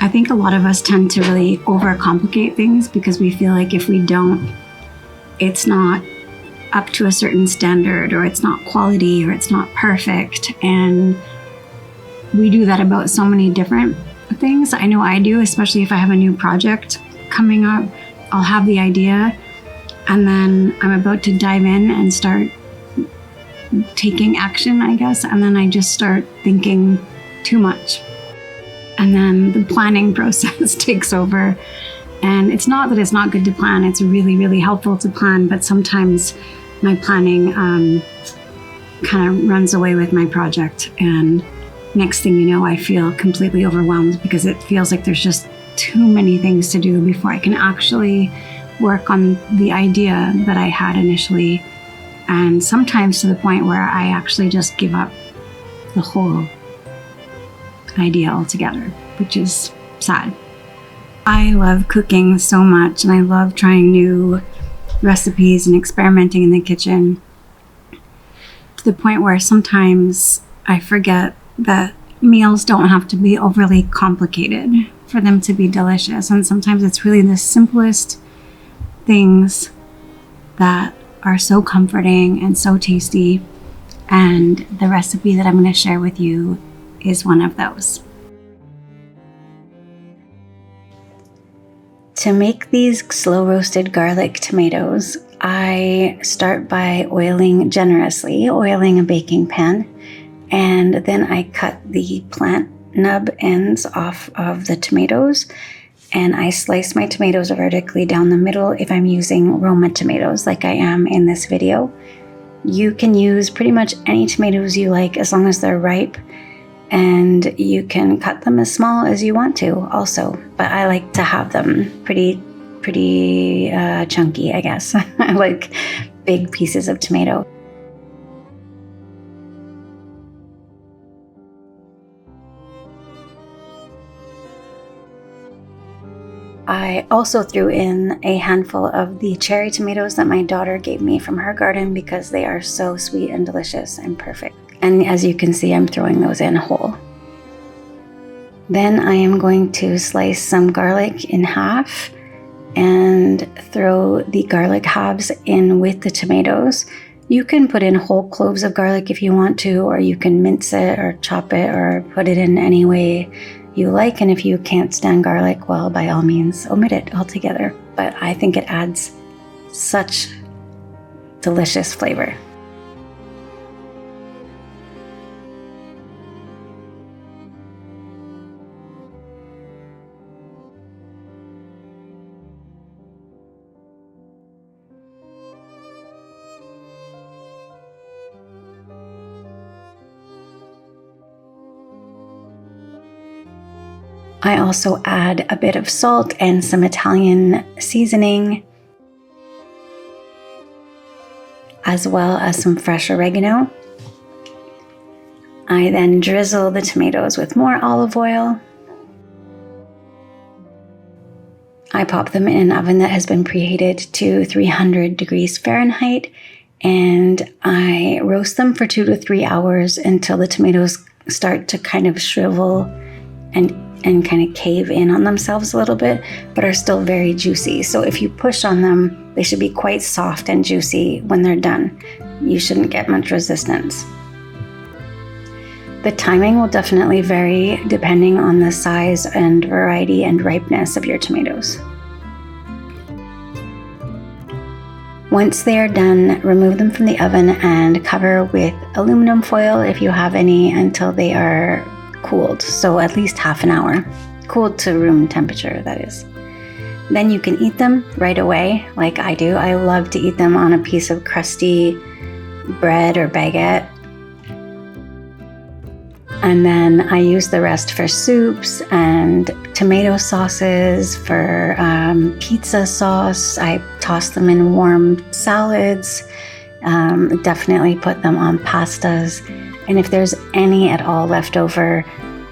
I think a lot of us tend to really overcomplicate things because we feel like if we don't, it's not up to a certain standard, or it's not quality, or it's not perfect. And we do that about so many different things. I know I do, especially if I have a new project coming up. I'll have the idea and then I'm about to dive in and start taking action, I guess. And then I just start thinking too much. And then the planning process takes over. And it's not that it's not good to plan. It's really, really helpful to plan. But sometimes my planning kind of runs away with my project. And next thing you know, I feel completely overwhelmed because it feels like there's just too many things to do before I can actually work on the idea that I had initially. And sometimes to the point where I actually just give up the whole idea altogether, which is sad. I love cooking so much, and I love trying new recipes and experimenting in the kitchen, to the point where sometimes I forget that meals don't have to be overly complicated for them to be delicious. And sometimes it's really the simplest things that are so comforting and so tasty. And the recipe that I'm going to share with you is one of those. To make these slow roasted garlic tomatoes, I start by oiling generously, oiling a baking pan, and then I cut the plant nub ends off of the tomatoes, and I slice my tomatoes vertically down the middle if I'm using Roma tomatoes like I am in this video. You can use pretty much any tomatoes you like as long as they're ripe, and you can cut them as small as you want to also, but I like to have them pretty chunky, I guess. I like big pieces of tomato. I also threw in a handful of the cherry tomatoes that my daughter gave me from her garden because they are so sweet and delicious and perfect. And as you can see, I'm throwing those in whole. Then I am going to slice some garlic in half and throw the garlic halves in with the tomatoes. You can put in whole cloves of garlic if you want to, or you can mince it or chop it or put it in any way you like. And if you can't stand garlic, well, by all means, omit it altogether. But I think it adds such delicious flavor. I also add a bit of salt and some Italian seasoning, as well as some fresh oregano. I then drizzle the tomatoes with more olive oil. I pop them in an oven that has been preheated to 300 degrees Fahrenheit, and I roast them for 2 to 3 hours until the tomatoes start to kind of shrivel and kind of cave in on themselves a little bit, but are still very juicy. So if you push on them, they should be quite soft and juicy when they're done. You shouldn't get much resistance. The timing will definitely vary depending on the size and variety and ripeness of your tomatoes. Once they are done, remove them from the oven and cover with aluminum foil if you have any until they are cooled, so at least half an hour. Cooled to room temperature, that is. Then you can eat them right away, like I do. I love to eat them on a piece of crusty bread or baguette. And then I use the rest for soups and tomato sauces, for pizza sauce. I toss them in warm salads, definitely put them on pastas. And if there's any at all left over,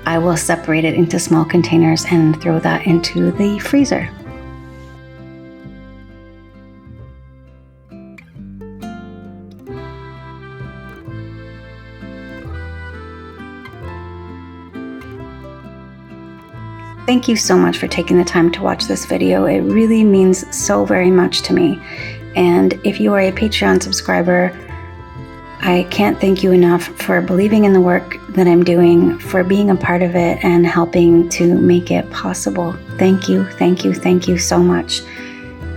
I will separate it into small containers and throw that into the freezer. Thank you so much for taking the time to watch this video. It really means so very much to me. And if you are a Patreon subscriber, I can't thank you enough for believing in the work that I'm doing, for being a part of it and helping to make it possible. Thank you, thank you, thank you so much.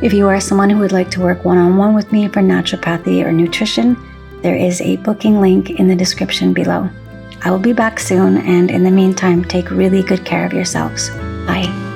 If you are someone who would like to work one-on-one with me for naturopathy or nutrition, there is a booking link in the description below. I will be back soon, and in the meantime, take really good care of yourselves. Bye.